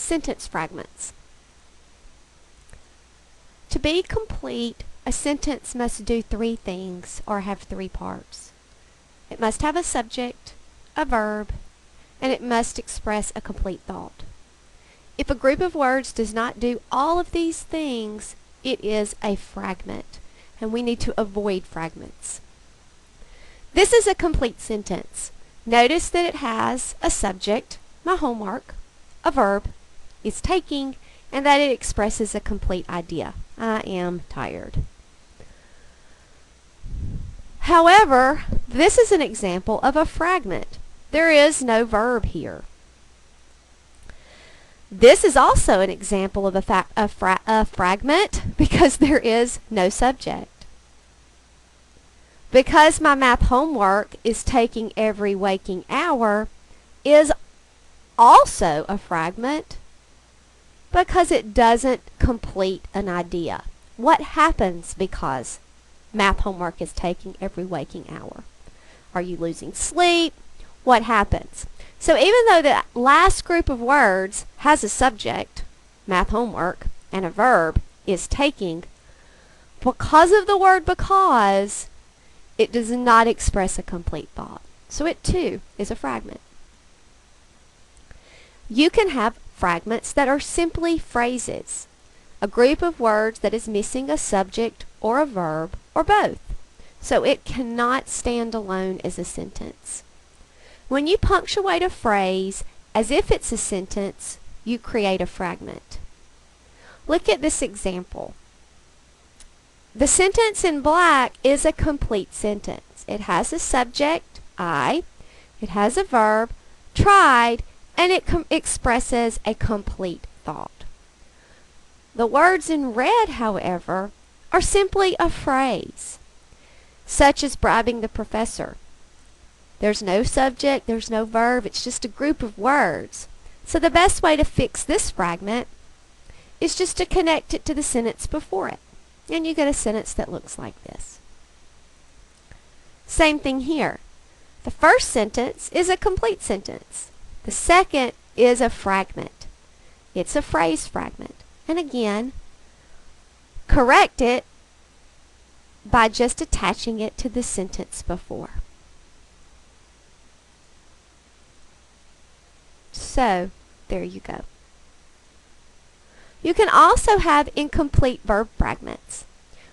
sentence fragments. To be complete, a sentence must do three things or have three parts. It must have a subject, a verb, and it must express a complete thought. If a group of words does not do all of these things, it is a fragment, and we need to avoid fragments. This is a complete sentence. Notice that it has a subject, my homework, a verb, is taking, and that it expresses a complete idea. I am tired. However, this is an example of a fragment. There is no verb here. This is also an example of a fragment because there is no subject. Because my math homework is taking every waking hour is also a fragment because it doesn't complete an idea. What happens because math homework is taking every waking hour? Are you losing sleep? What happens? So even though the last group of words has a subject, math homework, and a verb, is taking, because of the word because, it does not express a complete thought. So it too is a fragment. You can have fragments that are simply phrases, a group of words that is missing a subject or a verb or both. So it cannot stand alone as a sentence. When you punctuate a phrase as if it's a sentence, you create a fragment. Look at this example. The sentence in black is a complete sentence. It has a subject, I, it has a verb, tried, and it expresses a complete thought. The words in red, however, are simply a phrase, such as bribing the professor. There's no subject, there's no verb, it's just a group of words. So the best way to fix this fragment is just to connect it to the sentence before it. And you get a sentence that looks like this. Same thing here. The first sentence is a complete sentence. The second is a fragment. It's a phrase fragment. And again, correct it by just attaching it to the sentence before. So, there you go. You can also have incomplete verb fragments,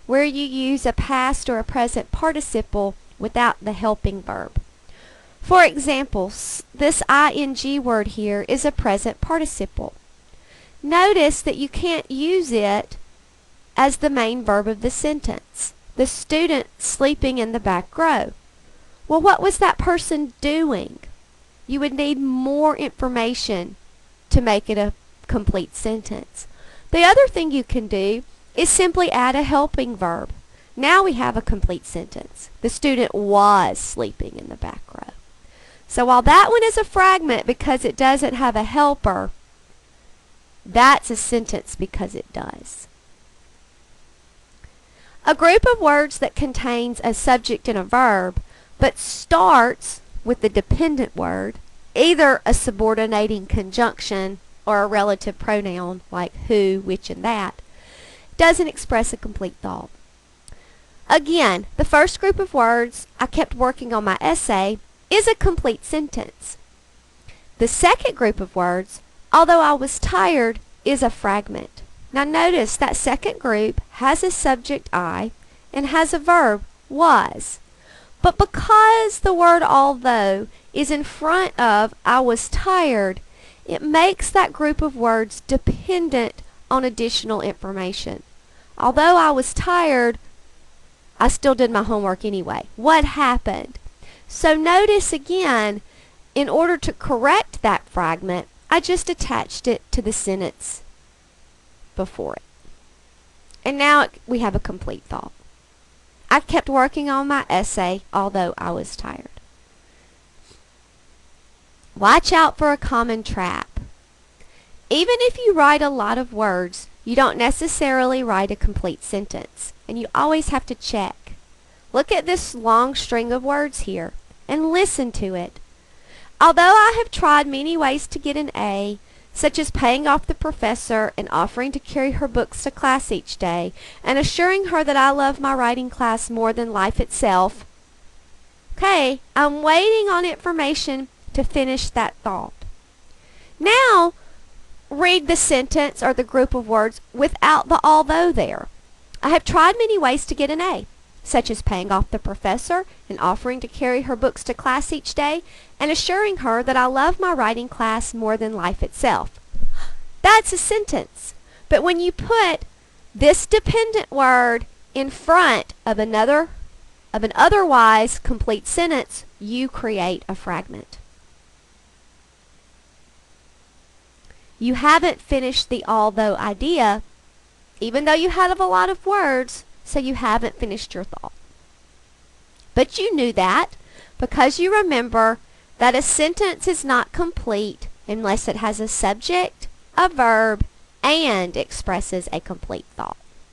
where you use a past or a present participle without the helping verb. For example, this ing word here is a present participle. Notice that you can't use it as the main verb of the sentence. The student sleeping in the back row. Well, what was that person doing? You would need more information to make it a complete sentence. The other thing you can do is simply add a helping verb. Now we have a complete sentence. The student was sleeping in the back row. So while that one is a fragment because it doesn't have a helper, that's a sentence because it does. A group of words that contains a subject and a verb, but starts with the dependent word, either a subordinating conjunction or a relative pronoun like who, which, and that, doesn't express a complete thought. Again, the first group of words, I kept working on my essay, is a complete sentence. The second group of words, although I was tired, is a fragment. Now notice that second group has a subject I and has a verb was. But because the word although is in front of I was tired, it makes that group of words dependent on additional information. Although I was tired, I still did my homework anyway. What happened? So notice again, in order to correct that fragment, I just attached it to the sentence before it. And now we have a complete thought. I kept working on my essay, although I was tired. Watch out for a common trap. Even if you write a lot of words, you don't necessarily write a complete sentence, and you always have to check. Look at this long string of words here, and listen to it. Although I have tried many ways to get an A, such as paying off the professor and offering to carry her books to class each day, and assuring her that I love my writing class more than life itself. Okay, I'm waiting on information to finish that thought. Now, read the sentence or the group of words without the although there. I have tried many ways to get an A, such as paying off the professor and offering to carry her books to class each day and assuring her that I love my writing class more than life itself. That's a sentence. But when you put this dependent word in front of an otherwise complete sentence, you create a fragment. You haven't finished the although idea, even though you have a lot of words, so you haven't finished your thought. But you knew that because you remember that a sentence is not complete unless it has a subject, a verb, and expresses a complete thought.